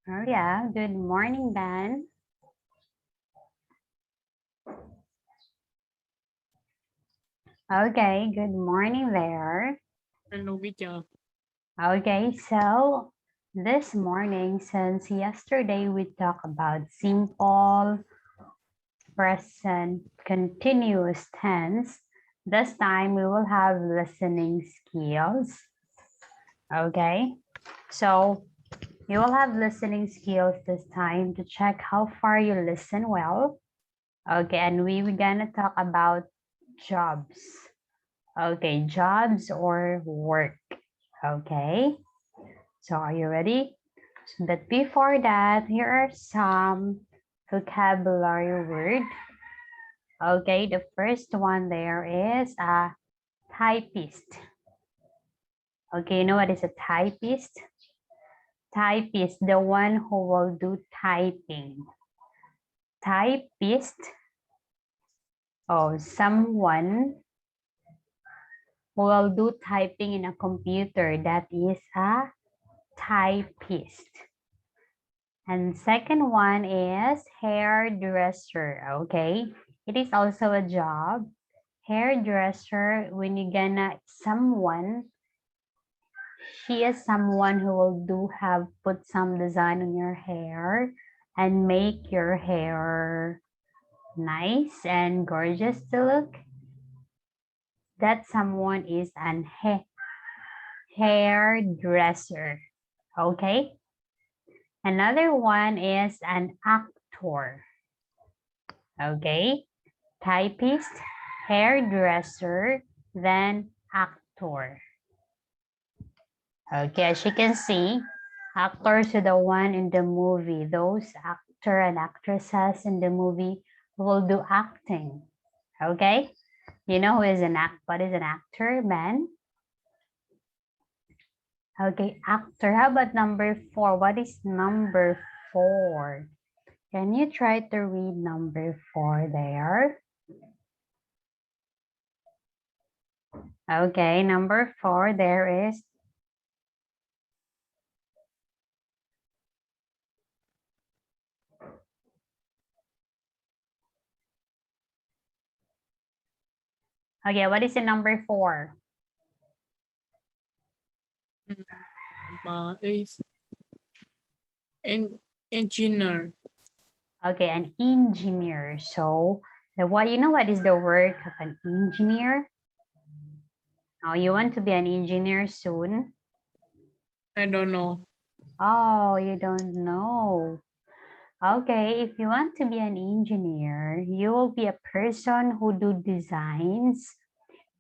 Oh yeah, good morning, Ben. Okay, good morning there. Hello, Vidya. Okay, so this morning, since yesterday we talked about simple, present, continuous tense, this time we will have listening skills. Okay, so you will have listening skills this time to check how far you listen well. Okay, and we were gonna talk about jobs. Okay, jobs or work. Okay, so are you ready? But before that, here are some vocabulary word. Okay, the first one there is a typist. Okay, you know what is a typist? Typist, the one who will do typing. Typist, oh, someone who will do typing in a computer. That is a typist. And second one is hairdresser. Okay, it is also a job. Hairdresser, when you gonna someone, she is someone who will do have put some design on your hair and make your hair nice and gorgeous to look. That someone is an hairdresser. Okay. Another one is an actor. Okay. Typist, hairdresser, then actor. Okay, as you can see, actors are the one in the movie. Those actor and actresses in the movie will do acting. Okay, you know who is an what is an actor, man? Okay, actor. How about number 4? What is number 4? Can you try to read number 4 there? Okay, number 4 there is. Okay, what is the number 4? Is an engineer. Okay, an engineer. So, what you know what is the work of an engineer? Oh, you want to be an engineer soon? I don't know. Oh, you don't know. Okay, if you want to be an engineer, you will be a person who do designs,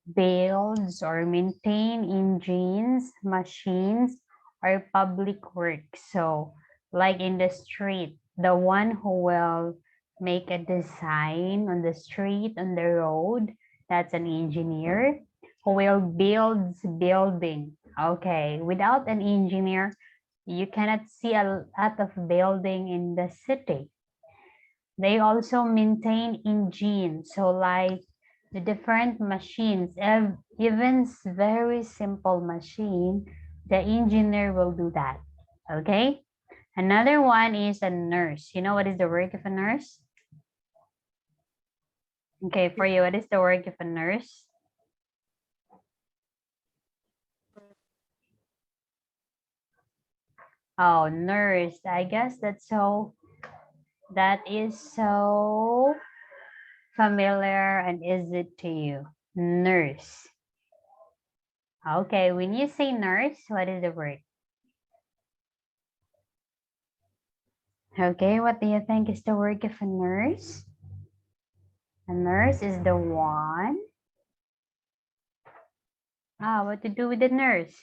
builds or maintain engines, machines, or public works. So, like in the street, the one who will make a design on the street, on the road, that's an engineer who will build building. Okay, without an engineer, you cannot see a lot of building in the city. They also maintain engines, so like the different machines, even very simple machine, the engineer will do that. Okay. Another one is a nurse. You know what is the work of a nurse? Okay, for you, what is the work of a nurse? Oh, nurse. I guess that is so familiar and easy to you. Nurse. Okay, when you say nurse, what is the word? Okay, what do you think is the work of a nurse? A nurse is the one. What to do with the nurse?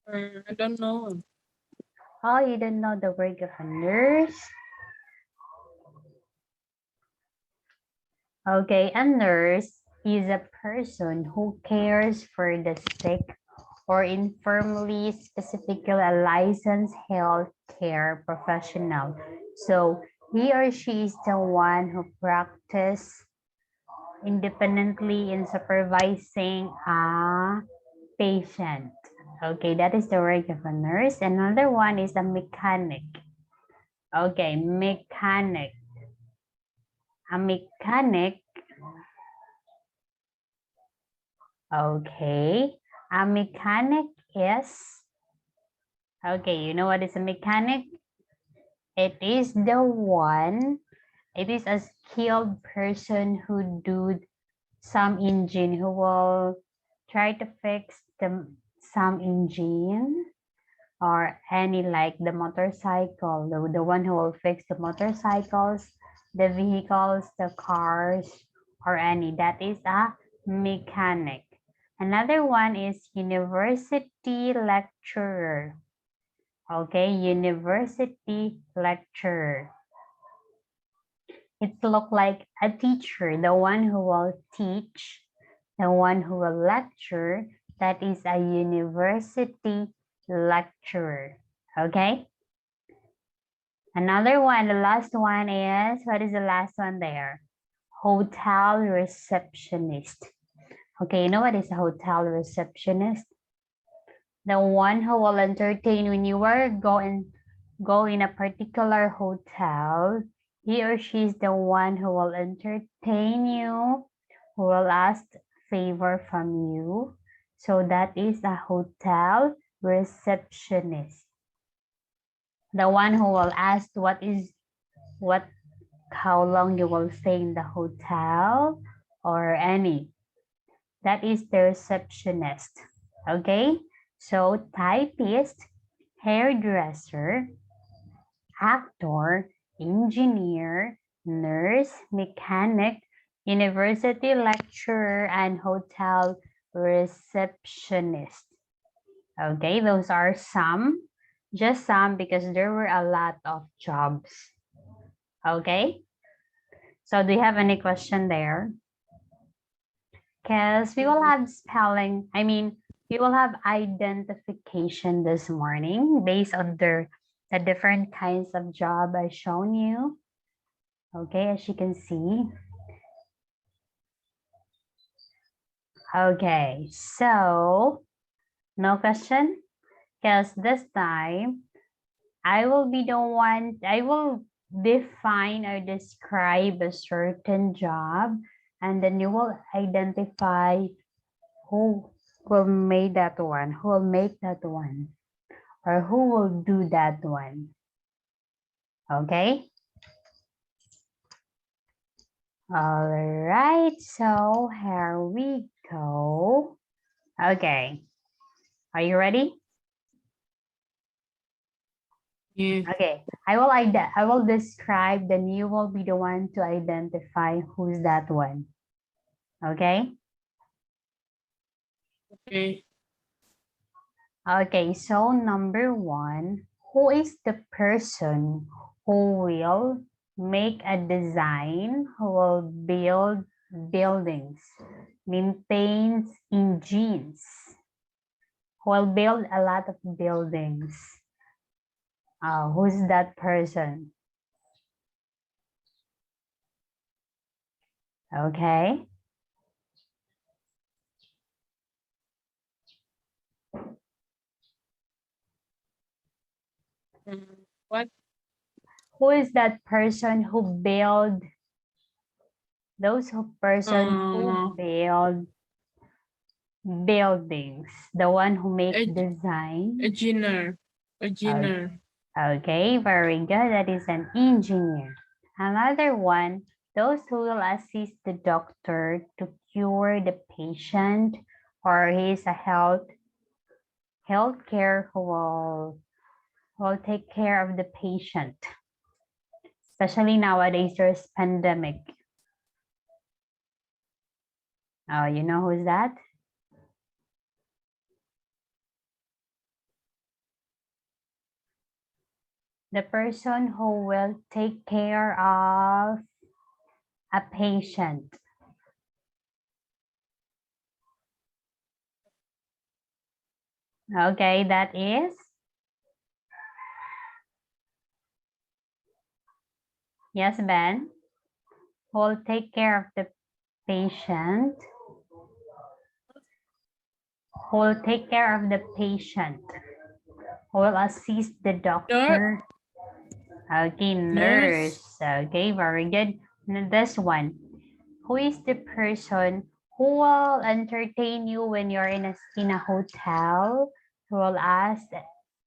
I don't know. Oh, you don't know the work of a nurse? Okay, a nurse is a person who cares for the sick or informally, specifically a licensed healthcare professional. So he or she is the one who practice independently in supervising a patient. Okay, that is the work of a nurse. Another one is a mechanic. Okay, mechanic. A mechanic. Okay, a mechanic is, okay, you know what is a mechanic? It is the one, it is a skilled person who do some engine, who will try to fix some engine or any like the motorcycle, the one who will fix the motorcycles, the vehicles, the cars, or any. That is a mechanic. Another one is university lecturer. Okay, university lecturer. It look like a teacher, the one who will teach, the one who will lecture. That is a university lecturer. Okay. Another one, the last one is, what is the last one there? Hotel receptionist. Okay, you know what is a hotel receptionist? The one who will entertain when you are go in a particular hotel. He or she is the one who will entertain you, who will ask favor from you. So that is a hotel receptionist. The one who will ask what how long you will stay in the hotel or any. That is the receptionist. Okay, so typist, hairdresser, actor, engineer, nurse, mechanic, university lecturer, and hotel receptionist. Okay, those are some, just some because there were a lot of jobs. Okay, so do you have any question there? Because we will have spelling, we will have identification this morning based on the different kinds of job I shown you. Okay, as you can see. Okay, so no question? Because this time I will be the one, I will define or describe a certain job, and then you will identify who will make that one, who will make that one, or who will do that one. Okay? All right, so here we go. Okay, are you ready? Yeah. Okay, I will describe, then you will be the one to identify who's that one. Okay? Okay. Okay, so number one, who is the person who will make a design, who will build buildings, maintains engines, who will build a lot of buildings? Who's that person? Okay. What? Who is that person who build, those person who Uh, build buildings, the one who make a design? engineer. Okay. Engineer. Okay, very good. That is an engineer. Another one, those who will assist the doctor to cure the patient, or he is a healthcare who will take care of the patient. Especially nowadays, there's pandemic. Oh, you know who's that? The person who will take care of a patient. Okay, that is? Yes, Ben? Who will take care of the patient. who will take care of the patient, who will assist the Nurse. doctor. Okay, Nurse. nurse. Okay, very good. Now this one. Who is the person who will entertain you when you're in a hotel? Who will ask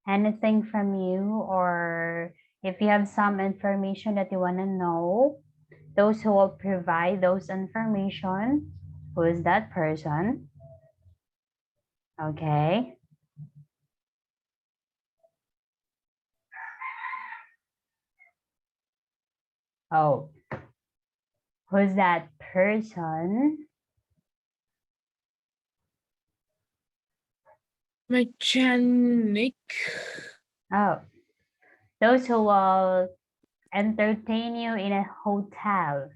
anything from you, or if you have some information that you want to know, those who will provide those information. Who is that person? Okay. Oh, who's that person? Mechanic. Oh, those who will entertain you in a hotel.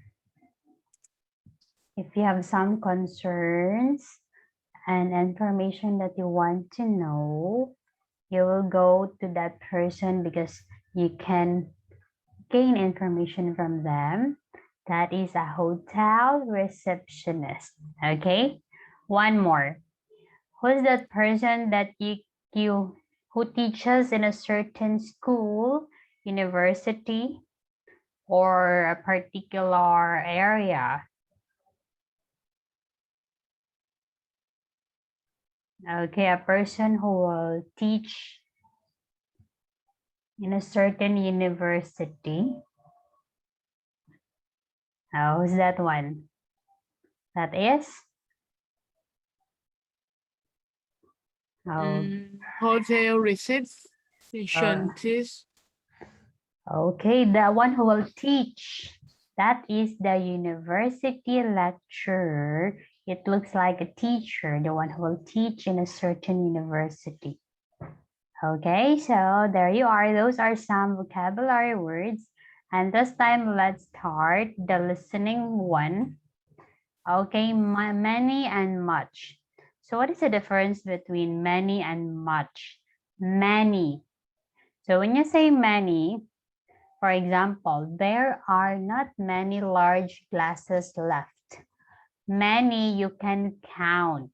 If you have some concerns and information that you want to know, you will go to that person because you can gain information from them. That is a hotel receptionist. Okay. One more. Who's that person that you who teaches in a certain school, university, or a particular area? Okay, a person who will teach in a certain university. Who's that one? That is? Oh, Hotel uh, receptionist. okay, the one who will teach. That is the university lecturer. It looks like a teacher, the one who will teach in a certain university. Okay, so there you are. Those are some vocabulary words. And this time, let's start the listening one. Okay, many and much. So what is the difference between many and much? Many. So when you say many, for example, there are not many large glasses left. Many you can count.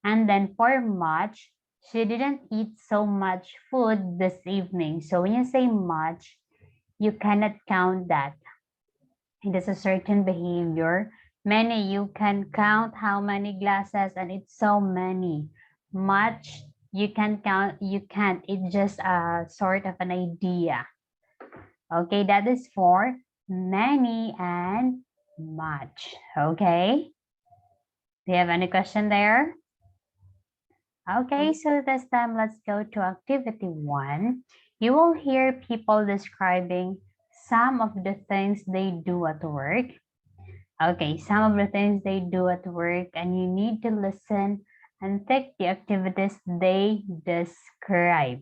And then for much, she didn't eat so much food this evening. So when you say much, you cannot count that. It is a certain behavior. Many, you can count how many glasses and it's so many. Much, you can count, you can't. It's just a sort of an idea. Okay, that is for many and much. Okay. Do you have any question there? Okay, so this time let's go to activity 1. You will hear people describing some of the things they do at work. Okay, some of the things they do at work, and you need to listen and take the activities they describe.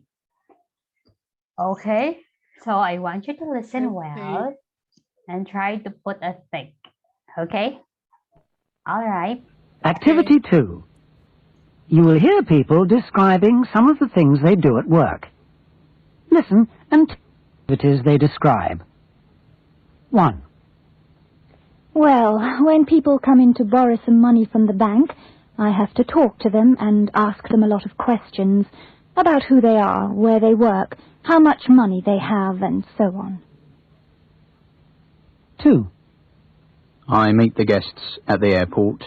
Okay, so I want you to listen well and try to put a tick. Okay? All right. Activity 2. You will hear people describing some of the things they do at work. Listen and tell what it is they describe. 1. Well, when people come in to borrow some money from the bank, I have to talk to them and ask them a lot of questions about who they are, where they work, how much money they have, and so on. 2. I meet the guests at the airport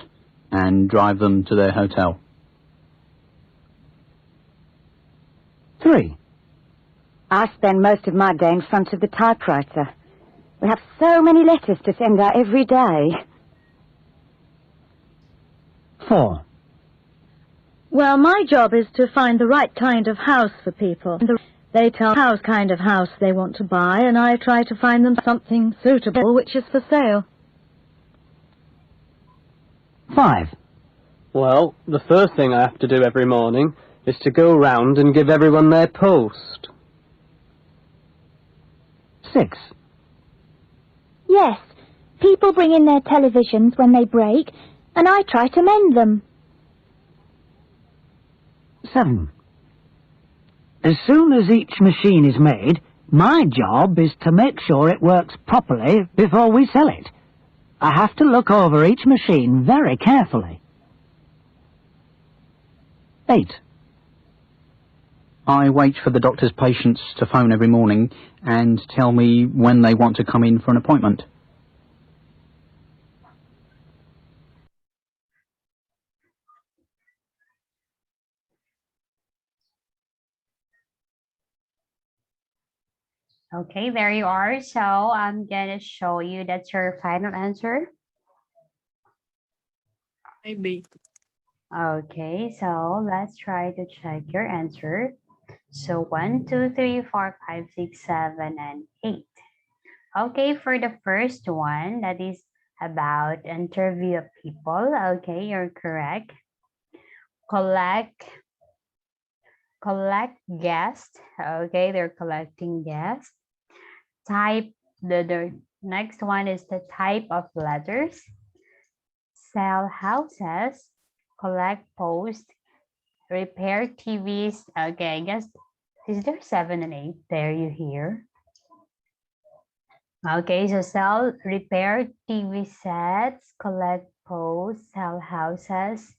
and drive them to their hotel. 3. I spend most of my day in front of the typewriter. We have so many letters to send out every day. 4. Well, my job is to find the right kind of house for people. They tell me what kind of house they want to buy, and I try to find them something suitable which is for sale. 5. Well, the first thing I have to do every morning is to go round and give everyone their post. 6. Yes, people bring in their televisions when they break, and I try to mend them. 7. As soon as each machine is made, my job is to make sure it works properly before we sell it. I have to look over each machine very carefully. 8. I wait for the doctor's patients to phone every morning and tell me when they want to come in for an appointment. Okay, there you are. So I'm gonna show you that's your final answer. Maybe. Okay, so let's try to check your answer. So 1, 2, 3, 4, 5, 6, 7, and 8. Okay, for the first one, that is about interview of people. Okay, you're correct. Collect guests. Okay, they're collecting guests. Type the next one is the type of letters. Sell houses, collect post, repair TVs. Okay, I guess is there 7 and 8 there you hear? Okay, so sell, repair TV sets, collect posts, sell houses.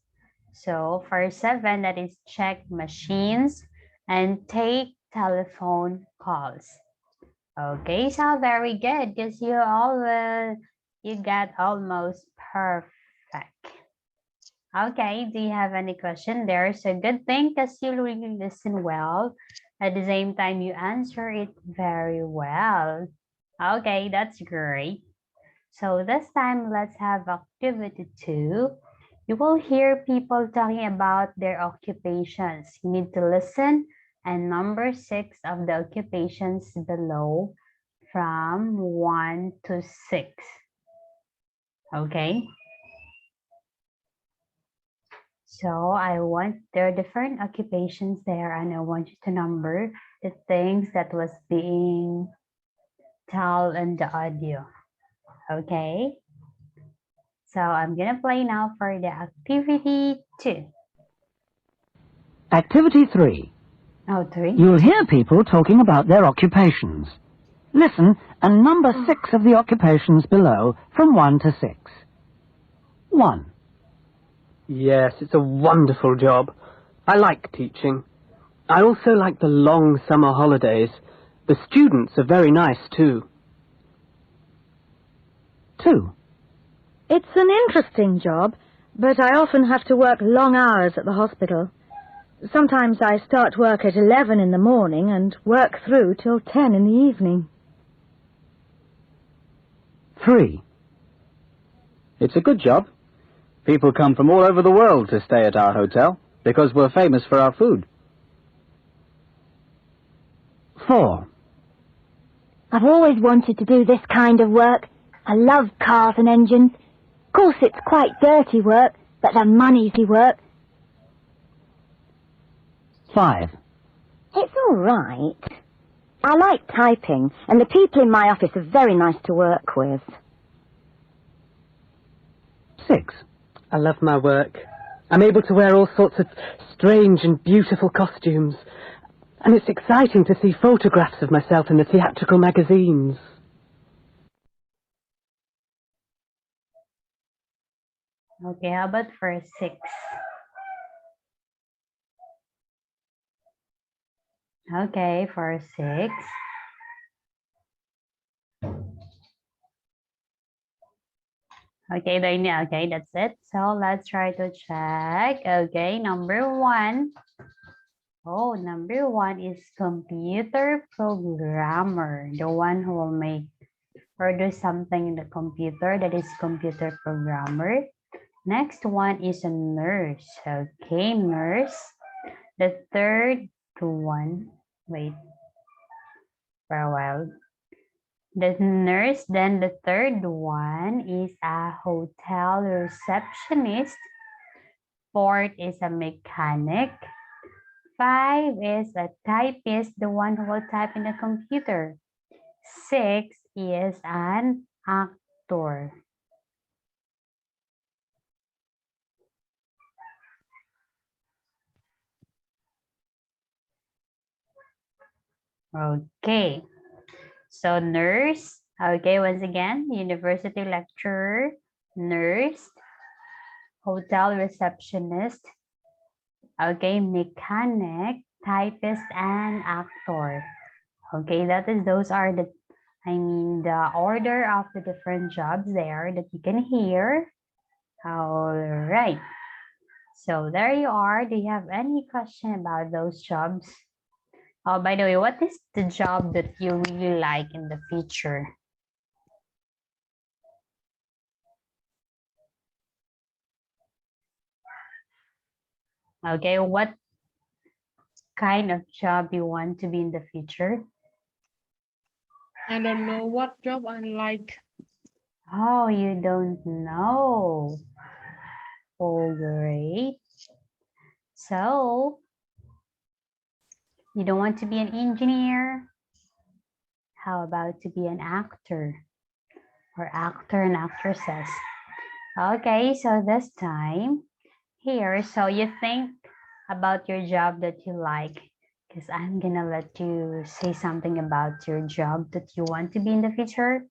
So for 7, that is check machines and take telephone calls. Okay, so very good because you all you got almost perfect. Okay, do you have any question? There's a good thing because you really listen well. At the same time, you answer it very well. Okay, that's great. So this time, let's have activity 2. You will hear people talking about their occupations. You need to listen and number 6 of the occupations below from 1 to 6. Okay. So there are different occupations there, and I want you to number the things that was being told in the audio. Okay. So I'm gonna play now for the activity 2. Activity 3. Oh, 3. You'll hear people talking about their occupations. Listen and number 6 of the occupations below from 1 to 6. 1. Yes, it's a wonderful job. I like teaching. I also like the long summer holidays. The students are very nice too. 2. It's an interesting job, but I often have to work long hours at the hospital. Sometimes I start work at 11 in the morning and work through till 10 in the evening. 3. It's a good job. People come from all over the world to stay at our hotel because we're famous for our food. 4. I've always wanted to do this kind of work. I love cars and engines. Of course, it's quite dirty work, but the money's work. 5. It's all right. I like typing, and the people in my office are very nice to work with. 6. I love my work. I'm able to wear all sorts of strange and beautiful costumes. And it's exciting to see photographs of myself in the theatrical magazines. Okay, how about for 6? Okay, for 6. Okay, okay, that's it. So let's try to check. Okay, number 1. Oh, number 1 is computer programmer, the one who will make or do something in the computer, that is computer programmer. Next one is a nurse. Okay, nurse. The third one, wait for a while. The nurse, then the third one is a hotel receptionist. 4th is a mechanic. 5 is a typist, the one who will type in the computer. 6 is an actor. Okay, so nurse, okay, once again, university lecturer, nurse, hotel receptionist, Okay, mechanic, typist, and actor. Okay, those are the the order of the different jobs there that you can hear. All right. So there you are. Do you have any question about those jobs? Oh, by the way, what is the job that you really like in the future? Okay, what kind of job you want to be in the future? I don't know what job I like. Oh, you don't know. Oh, great. So, you don't want to be an engineer? How about to be an actor or actor and actresses? Okay, so this time here, so you think about your job that you like, because I'm gonna let you say something about your job that you want to be in the future.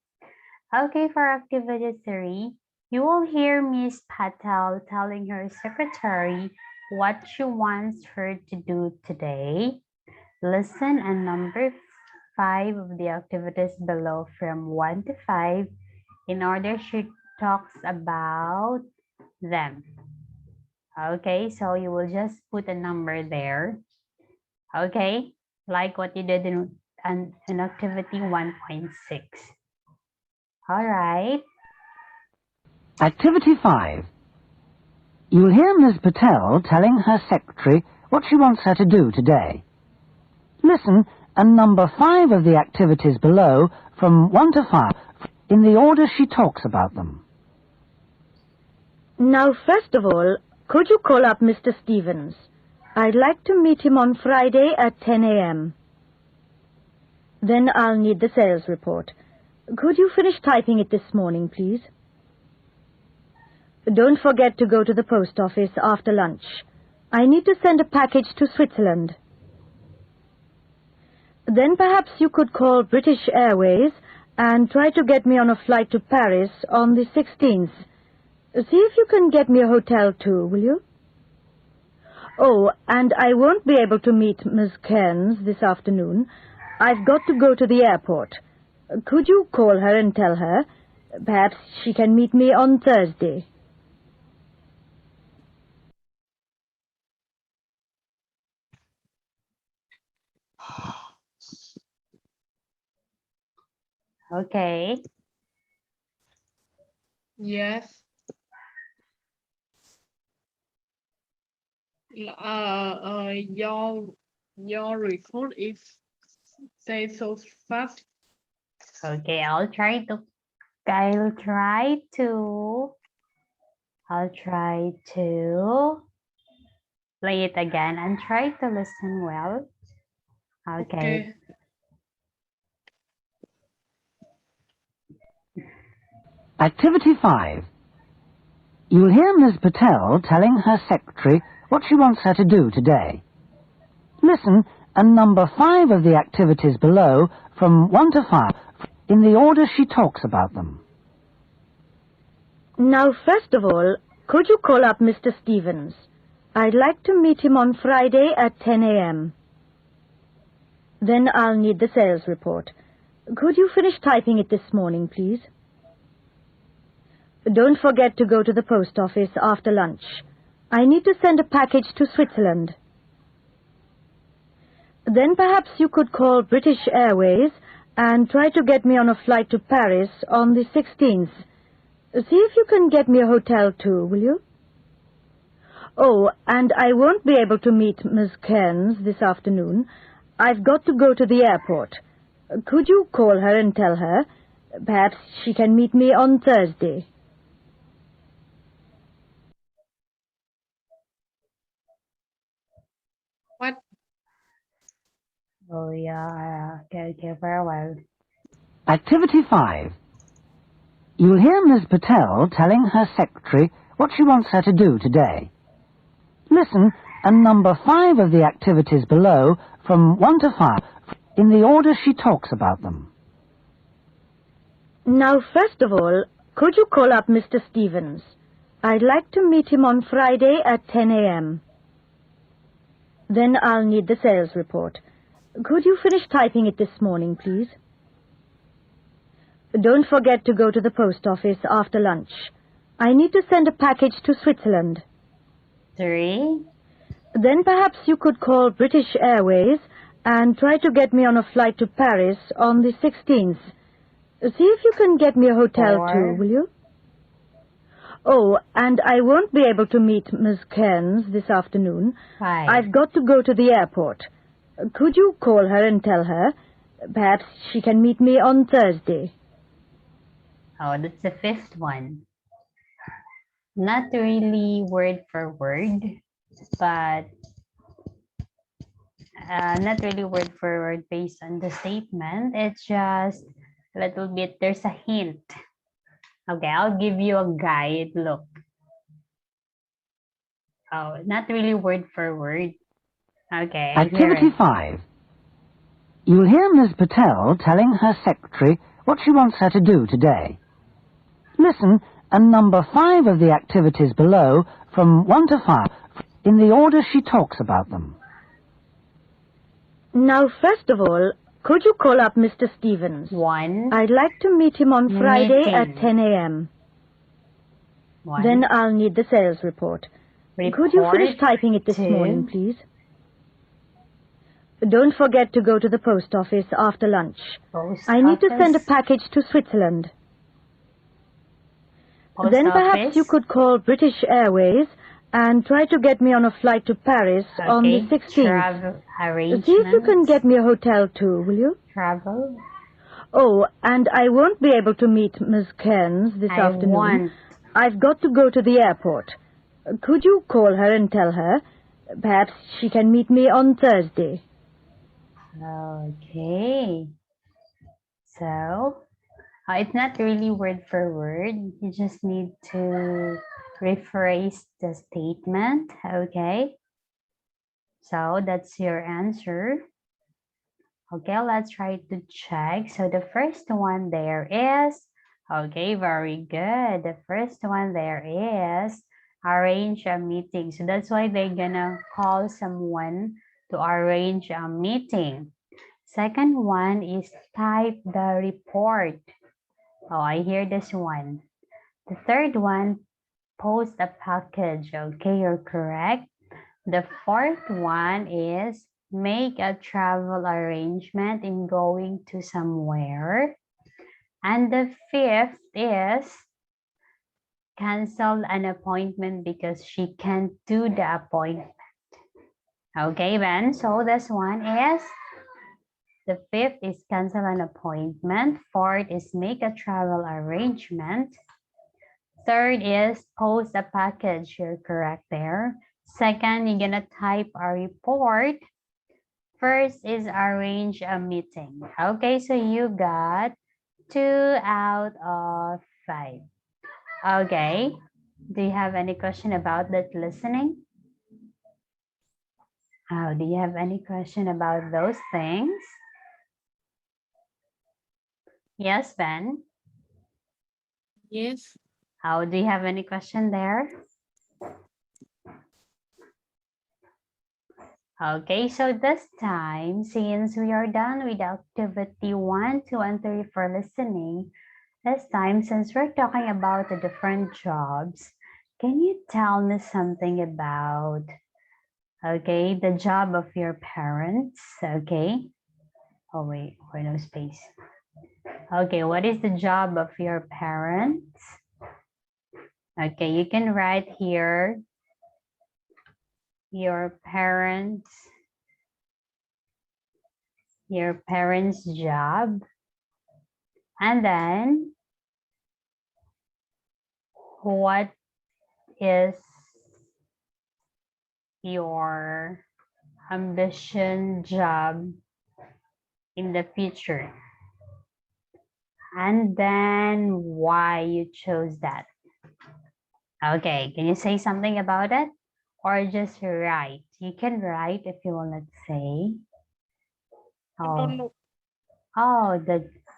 Okay, for activity 3, you will hear Miss Patel telling her secretary what she wants her to do today. Listen and number 5 of the activities below from 1 to 5 in order she talks about them. Okay, so you will just put a number there. Okay, like what you did in activity 1.6. All right. Activity 5. You'll hear Ms. Patel telling her secretary what she wants her to do today. Listen and number 5 of the activities below from 1 to 5 in the order she talks about them. Now, first of all, could you call up Mr. Stevens? I'd like to meet him on Friday at 10 a.m. Then I'll need the sales report. Could you finish typing it this morning, please? Don't forget to go to the post office after lunch. I need to send a package to Switzerland. Then perhaps you could call British Airways and try to get me on a flight to Paris on the 16th. See if you can get me a hotel too, will you? Oh, and I won't be able to meet Miss Cairns this afternoon. I've got to go to the airport. Could you call her and tell her? Perhaps she can meet me on Thursday. Okay. Yes. Your record is say so fast. Okay, I'll try to play it again and try to listen well. Okay. Okay. Activity 5. You'll hear Ms. Patel telling her secretary what she wants her to do today. Listen and number 5 of the activities below from 1 to 5 in the order she talks about them. Now, first of all, could you call up Mr. Stevens? I'd like to meet him on Friday at 10 a.m. Then I'll need the sales report. Could you finish typing it this morning, please? Don't forget to go to the post office after lunch. I need to send a package to Switzerland. Then perhaps you could call British Airways and try to get me on a flight to Paris on the 16th. See if you can get me a hotel too, will you? Oh, and I won't be able to meet Miss Cairns this afternoon. I've got to go to the airport. Could you call her and tell her? Perhaps she can meet me on Thursday. What? Oh yeah. Okay, very well. Activity 5. You'll hear Ms. Patel telling her secretary what she wants her to do today. Listen and number 5 of the activities below from 1 to 5 in the order she talks about them. Now, first of all, could you call up Mr. Stevens? I'd like to meet him on Friday at 10 a.m. Then I'll need the sales report. Could you finish typing it this morning, please? Don't forget to go to the post office after lunch. I need to send a package to Switzerland. 3. Then perhaps you could call British Airways and try to get me on a flight to Paris on the 16th. See if you can get me a hotel 4. too, will you? Oh, and I won't be able to meet Miss Cairns this afternoon. 5. I've got to go to the airport. Could you call her and tell her? Perhaps she can meet me on Thursday. Oh, that's the 5th one. Not really word for word, but not really word for word based on the statement. It's just a little bit, there's a hint. Okay, I'll give you a guide. Look. Oh, not really word for word. Okay, I hear Activity it. 5. You'll hear Ms. Patel telling her secretary what she wants her to do today. Listen and number 5 of the activities below from 1 to 5 in the order she talks about them. Now, first of all, could you call up Mr. Stevens? 1. I'd like to meet him on Friday at Meeting. 10 a.m. 1. Then I'll need the sales report. Could you finish typing it this 2. morning, please? Don't forget to go to the post office after lunch. Post I need to send a office. package to Switzerland. Post Then office. perhaps you could call British Airways and try to get me on a flight to Paris on the Okay, 16th. travel arrangements. See if you can get me a hotel too, will you? Travel. Oh, and I won't be able to meet Miss Cairns this I afternoon. want. I've got to go to the airport. Could you call her and tell her? Perhaps she can meet me on Thursday. Okay. So, it's not really word for word. You just need to rephrase the statement. Okay. So, that's your answer. Okay, let's try to check. So, the first one there is, okay, very good. The first one there is arrange a meeting. So, that's why they're gonna call someone to arrange a meeting. Second one is type the report. Oh, I hear this one. The third one, post a package. Okay, you're correct. The fourth one is make a travel arrangement in going to somewhere. And the fifth is cancel an appointment because she can't do the appointment. Okay, Ben, so this one is the fifth is cancel an appointment. Fourth is make a travel arrangement. Third is post a package. You're correct there. Second, you're gonna type a report. First is arrange a meeting. Okay, so you got 2 out of 5. Okay, do you have any question about that listening? Oh, do you have any question about those things? Yes, Ben. Yes. How do you have any question there? Okay, so this time, since we are done with activity 1, 2, and 3 for listening, this time, since we're talking about the different jobs, can you tell me something about, okay, the job of your parents, okay? Oh, wait, no space. Okay, what is the job of your parents? Okay, you can write here your parents' job, and then what is your ambition job in the future, and then why you chose that. Okay, can you say something about it, or just write? You can write if you want to say. I don't Oh, know. oh,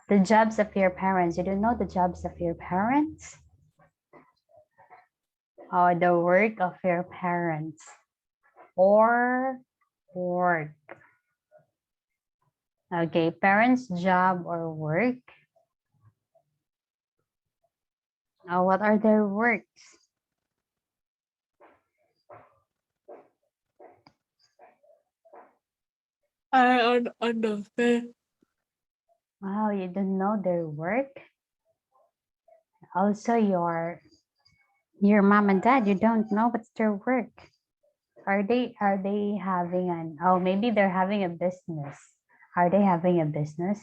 the jobs of your parents. You don't know the jobs of your parents? Or the work of your parents, or Work. Okay, parents' job or work. What are their works? I don't understand. Wow, you don't know their work? Also, your mom and dad, you don't know what's their work. Are they having an, oh, maybe they're having a business. Are they having a business?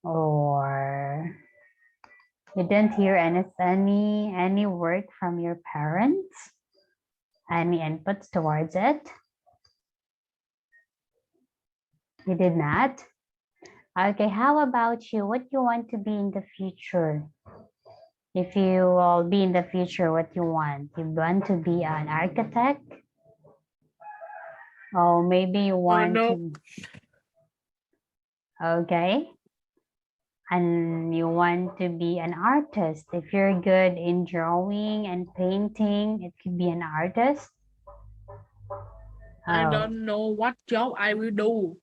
Or you didn't hear any work from your parents? Any inputs towards it? You did not? Okay, how about you? What you want to be in the future? If you will be in the future, what you want? You want to be an architect? Or maybe you want No. to, okay. And you want to be an artist. If you're good in drawing and painting, it could be an artist. I Oh, don't know what job I will do.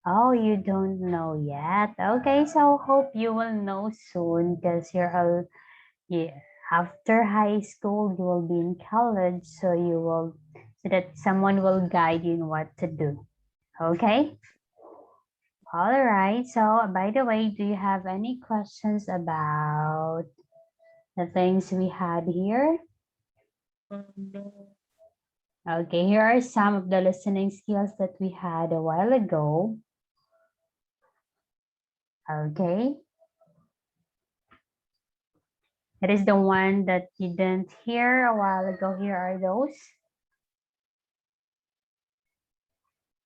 oh, you don't know yet. Okay, so hope you will know soon because you're all, yeah, after high school, you will be in college, so you will, so that someone will guide you in what to do. Okay? All right. So, by the way, do you have any questions about the things we had here? No. Okay, here are some of the listening skills that we had a while ago. Okay. It is the one that you didn't hear a while ago. Here are those.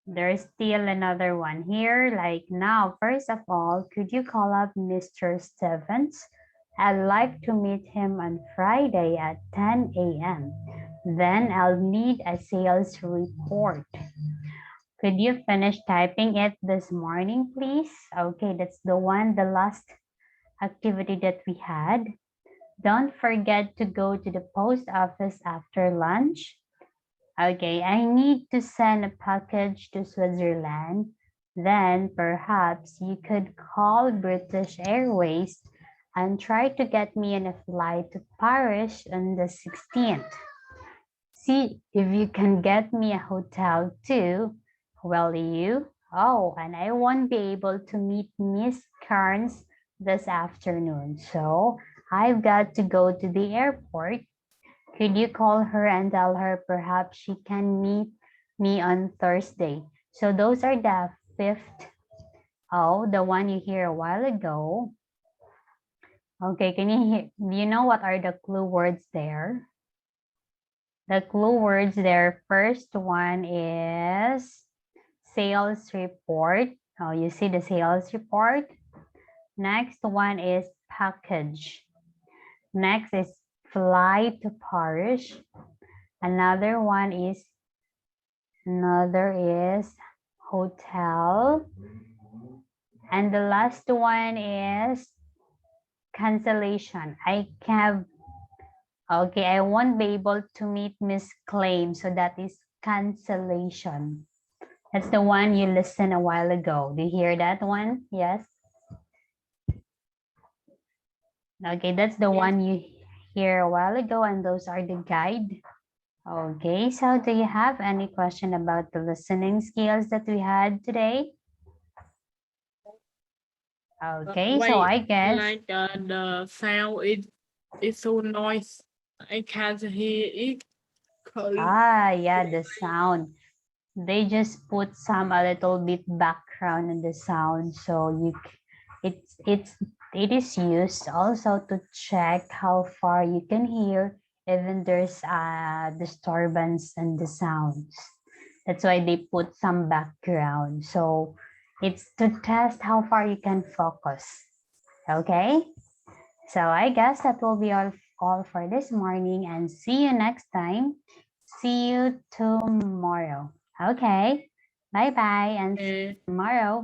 There's still another one here. Like now, first of all, could you call up Mr. Stevens? I'd like to meet him on Friday at 10 a.m. Then I'll need a sales report. Could you finish typing it this morning, please? Okay, that's the one, the last activity that we had. Don't forget to go to the post office after lunch. Okay, I need to send a package to Switzerland. Then perhaps you could call British Airways and try to get me on a flight to Paris on the 16th. See if you can get me a hotel too. Will you? Oh, and I won't be able to meet Miss Carnes this afternoon. So I've got to go to the airport. Could you call her and tell her perhaps she can meet me on Thursday? So those are the fifth. Oh, the one you hear a while ago. Okay, can you hear? Do you know what are the clue words there? The clue words there, first one is sales report. Oh, you see the sales report. Next one is package. Next is flight to Paris. Another is hotel. And the last one is cancellation. I won't be able to meet Miss Claim. So that is cancellation. That's the one you listened a while ago. Do you hear that one? Yes. Okay, that's the one you hear a while ago, and those are the guide. Okay, so do you have any question about the listening skills that we had today? Okay, so I guess like the sound is so noise. I can't hear it clearly. yeah, the sound. They just put some a little bit background in the sound, so it is used also to check how far you can hear, even there's a disturbance in the sounds. That's why they put some background. So it's to test how far you can focus. Okay, so I guess that will be all for this morning, and see you next time. See you tomorrow. Okay, bye bye, and see you tomorrow.